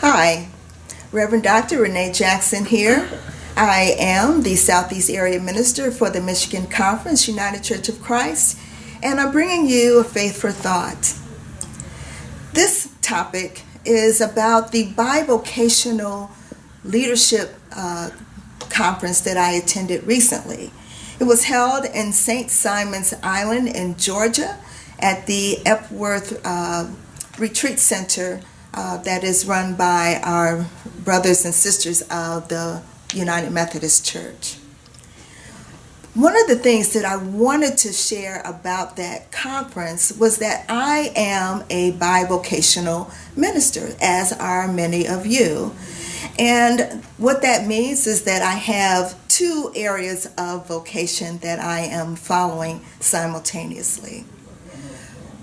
Hi, Reverend Dr. Renee Jackson here. I am the Southeast Area Minister for the Michigan Conference, United Church of Christ, and I'm bringing you a Faith for Thought. This topic is about the Bivocational Leadership Conference that I attended recently. It was held in St. Simon's Island in Georgia at the Epworth Retreat Center that is run by our brothers and sisters of the United Methodist Church. One of the things that I wanted to share about that conference was that I am a bivocational minister, as are many of you. And what that means is that I have two areas of vocation that I am following simultaneously.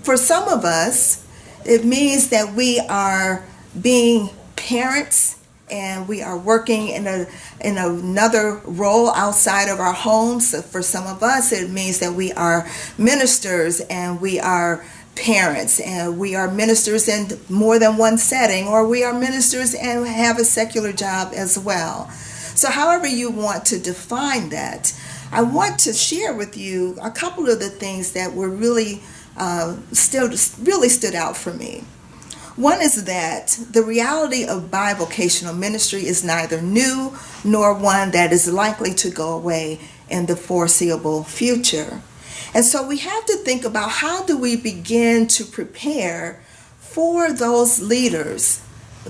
For some of us, it means that we are being parents and we are working in another role outside of our homes. So for some of us, it means that we are ministers and we are parents, and we are ministers in more than one setting, or we are ministers and have a secular job as well. So however you want to define that, I want to share with you a couple of the things that were really stood out for me. One is that the reality of bivocational ministry is neither new nor one that is likely to go away in the foreseeable future. And so we have to think about, how do we begin to prepare for those leaders,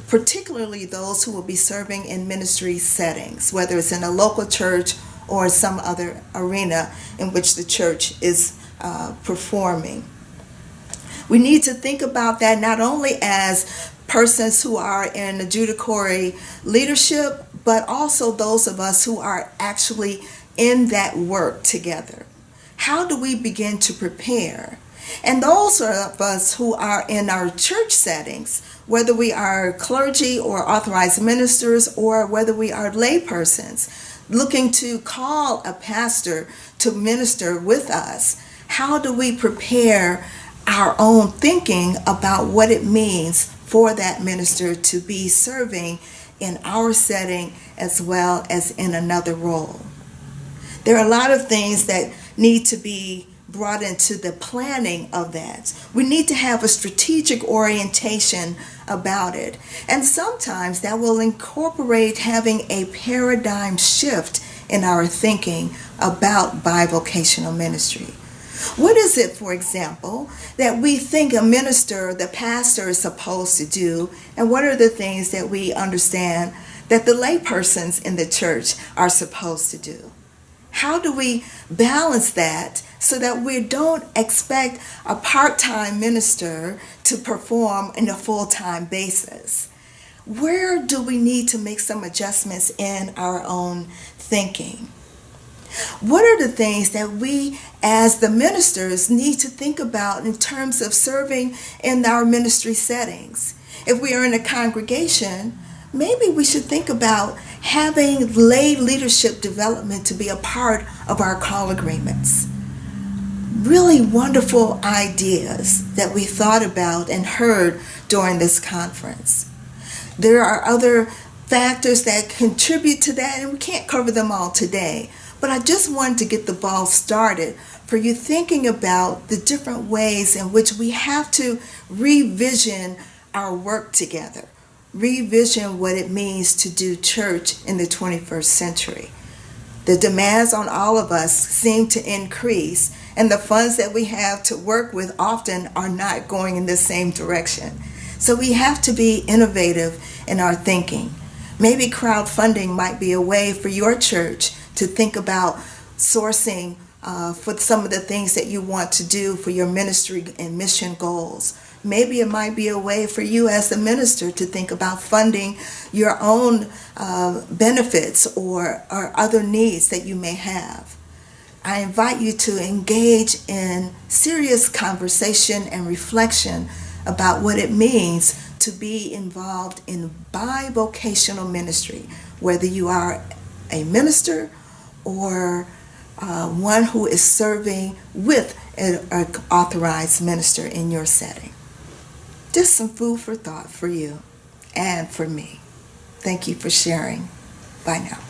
particularly those who will be serving in ministry settings, whether it's in a local church or some other arena in which the church is performing. We need to think about that not only as persons who are in adjudicatory leadership, but also those of us who are actually in that work together. How do we begin to prepare? And those of us who are in our church settings, whether we are clergy or authorized ministers, or whether we are laypersons looking to call a pastor to minister with us, how do we prepare our own thinking about what it means for that minister to be serving in our setting as well as in another role? There are a lot of things that need to be brought into the planning of that. We need to have a strategic orientation about it. And sometimes that will incorporate having a paradigm shift in our thinking about bivocational ministry. What is it, for example, that we think a minister, the pastor, is supposed to do, and what are the things that we understand that the laypersons in the church are supposed to do? How do we balance that so that we don't expect a part-time minister to perform in a full-time basis? Where do we need to make some adjustments in our own thinking? What are the things that we as the ministers need to think about in terms of serving in our ministry settings? If we are in a congregation, maybe we should think about having lay leadership development to be a part of our call agreements. Really wonderful ideas that we thought about and heard during this conference. There are other factors that contribute to that, and we can't cover them all today. But I just wanted to get the ball started for you thinking about the different ways in which we have to revision our work together, revision what it means to do church in the 21st century. The demands on all of us seem to increase, and the funds that we have to work with often are not going in the same direction. So we have to be innovative in our thinking. Maybe crowdfunding might be a way for your church to think about sourcing for some of the things that you want to do for your ministry and mission goals. Maybe it might be a way for you as a minister to think about funding your own benefits or other needs that you may have. I invite you to engage in serious conversation and reflection about what it means to be involved in bivocational ministry, whether you are a minister or one who is serving with an authorized minister in your setting. Just some food for thought for you. and for me. Thank you for sharing. Bye now.